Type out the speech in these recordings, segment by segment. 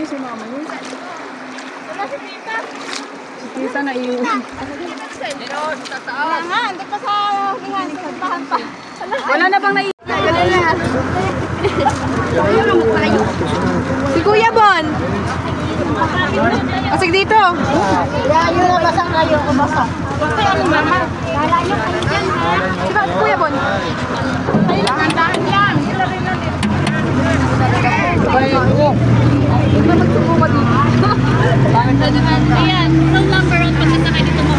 yung si mama niya. Wala si Tita. Si Tita na iwan. Wala nga, hindi pa sa hihan. Santahan pa. Wala na bang naiwan? Wala na. Si Kuya Bon. Pasig dito. Yun na basang kayo. Kumasok. Kaya ano mama? Kala nyo kayo dyan ha? Si Kuya Bon. Kayo lang. Kandahan yan. Sila rin lang din. Huwag na magsubukan dito. Ayan. Roll number on pagkasakay dito mo.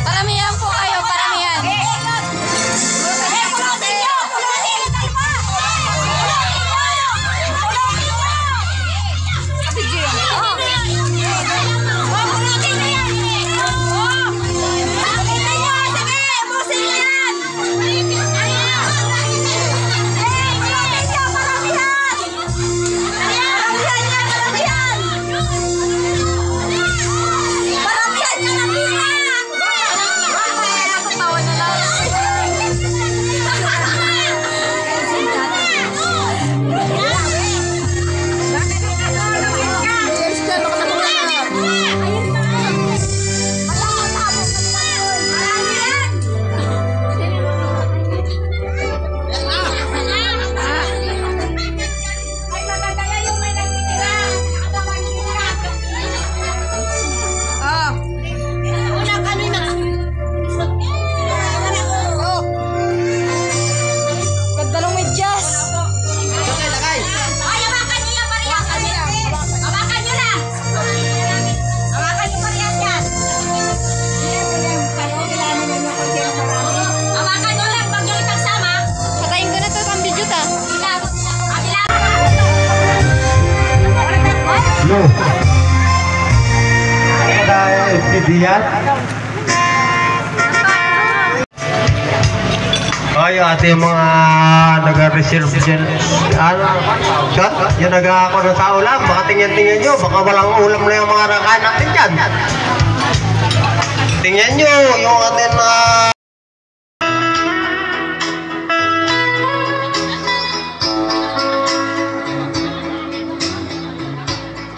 Paramihan po kayo, paramihan. Diyan. Ay, ating mga nag-reserve dyan. Ano? Shot? Yan nag-ako ng sa ulam. Baka tingnan-tingnan nyo. Baka walang ulam na yung mga rakahan natin dyan. Tingnan nyo yung ating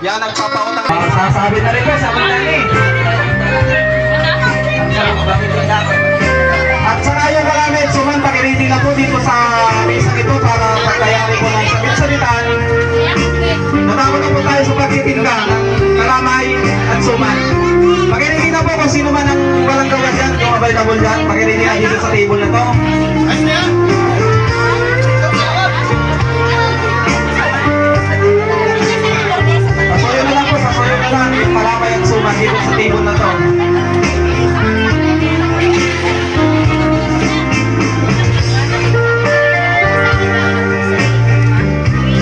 yan nagpapautang. Sasabi na rin ko, sabi na rin. At saka yung malamit, sumanta kiniti na po dito sa mesang ito para pagkayari po ng sabit-sabitan. Natapos na po tayo sa pagkikita. table dyan. Pakinig yan dito sa table na to. Pasoyo na lang po, pasoyo na lang. Palabay ang suman dito sa table na to.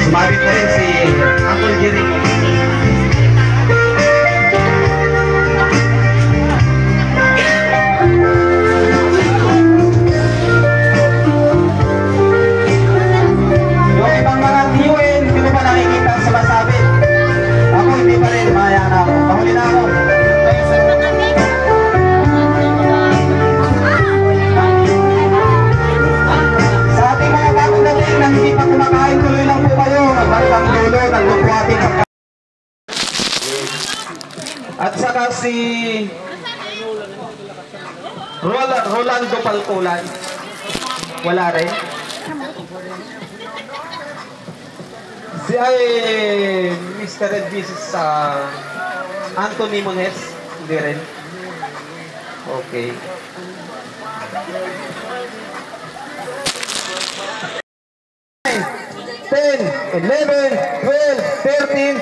Sumabit na rin si Uncle Jerry. Yung ibang mga tiyuin, hindi ko pa nakikita sa masabit. Ako hindi pa rin, maya na ako. Pahuli na ako. Sa ating mga bagong dating na hindi pa kumakain, tuloy lang po kayo. Nagbantang dulo, nagbubuhating pagkain. At saka si Rolando Paltulan. Wala rin. Si Mr. Red Business sa Anthony Mones. Hindi rin. Okay. Ten, 11, 12, 13,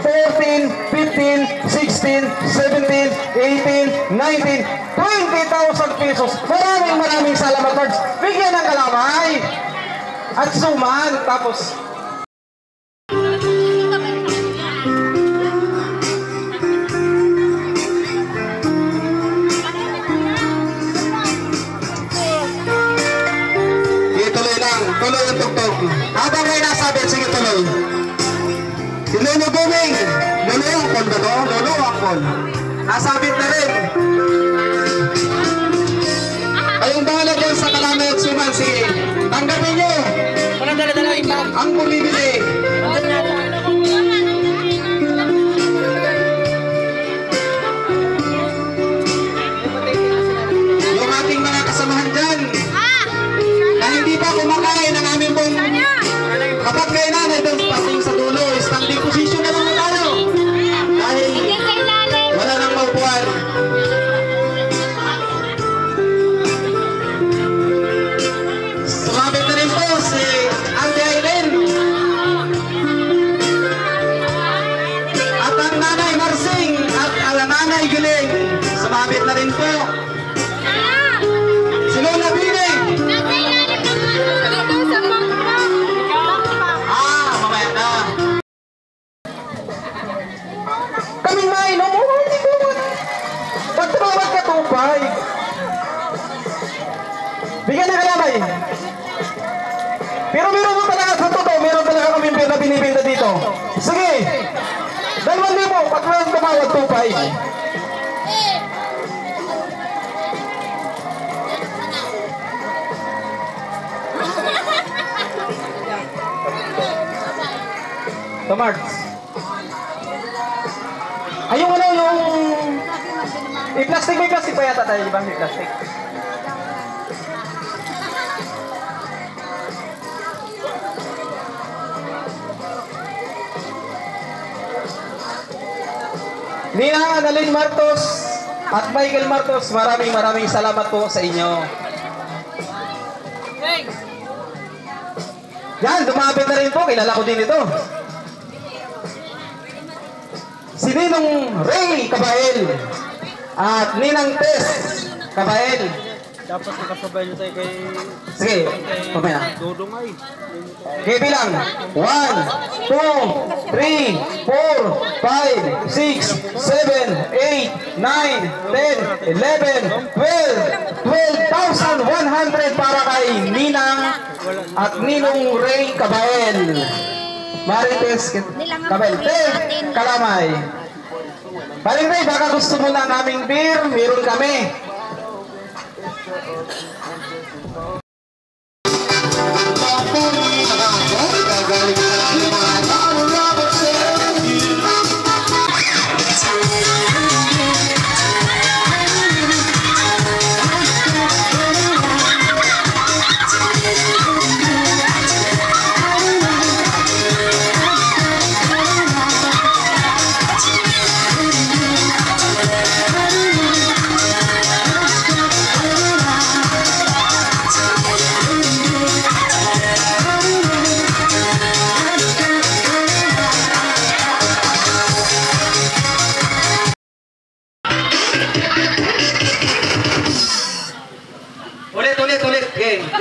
14, 15, 16, 17, 18, 19, 20,000 pesos. Maraming salamat, Lord. Bigyan ng kalamay at suman. Tapos tuloy lang, tuloy ang tugtog. Habang may nasabit, sige tuloy. Si Lolo Guming, Lolo Angkol ba to? Lolo Angkol. Nasabit na rin. Kayong bahala dyan sa kalamay at suman, sige. Tanggapin nyo. Ang bumibili. Yung ating mga kasamahan dyan, na hindi pa kumakain ang aming pong kapag kayo nanay doon pating sa dulo, standing position na lang tayo. Dahil wala nang maupuan. Sumabit na rin po si Auntie Aileen. At ang Nanay Marsing at ang Nanay Giling. Sumabit na rin po. Si Lola Bine. Mamaya na. Kaming main, hindi ko man. Ba't tumawag ka tupay? Bigyan na kalamay. Pero meron mo talaga sa totoo, meron talaga kami na binibenta dito. Sige. 2,000 pag meron tumawag tupay. Tomarts. Ay, yung ano, yung... I-plastic, may plastic pa yata tayo, di ba? May plastic. Nina Annalyn Martos at Michael Martos, maraming salamat po sa inyo. Yan, dumapit na rin po, kilala ko din ito. Si Ninong Ray Cabael at Ninang Tess Cabael. Dapat nakasabay nyo tayo kay... Sige, mamaya. Dodong ay. Okay, bilang. 1, 2, 3, 4, 5, 6, 7, 8, 9, 10, 11, 12, 12,100 para kay Ninang at Ninong Ray Cabael. Marites Cabael. Kalamay. Paring Ray, baka gusto mo na naming beer, meron kami.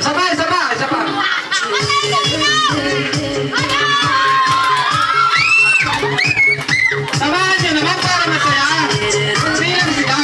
Isa pa. Samahan nyo naman para masaya. Silang sila.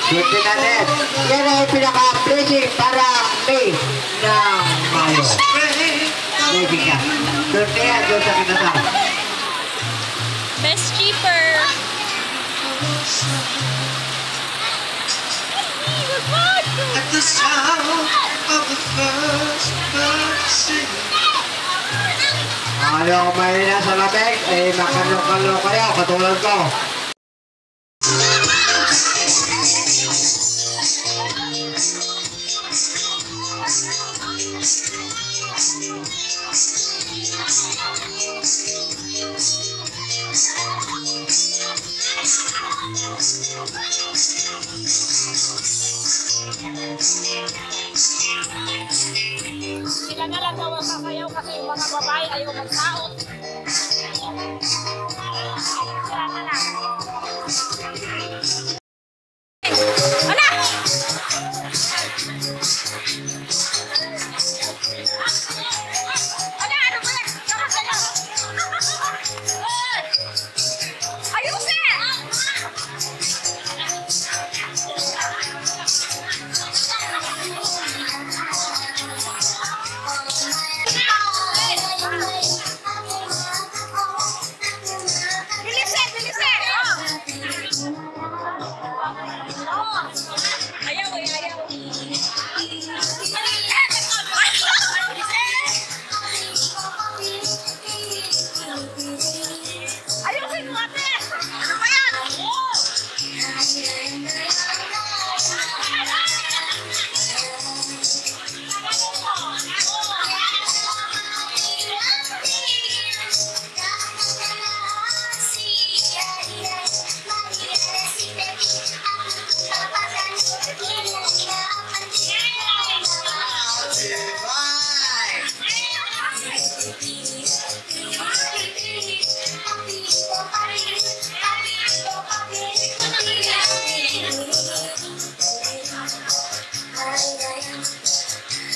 Swerte natin. Yan ay pinaka-blessing para May ng Mayo. Blessing ka. Swerte yan doon sa kinasama. Best cheaper. At the sound of the first bird singing. Ayaw kumain na sa labig, eh makalok-kalok kayo, katulad ko. Sila na lang daw ang sasayaw kasi yung mga babae ayaw magsaot. Sila na lang. Ala! Ala, ano ba yan? Nakasayaw. Ayusin!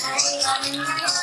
Ay,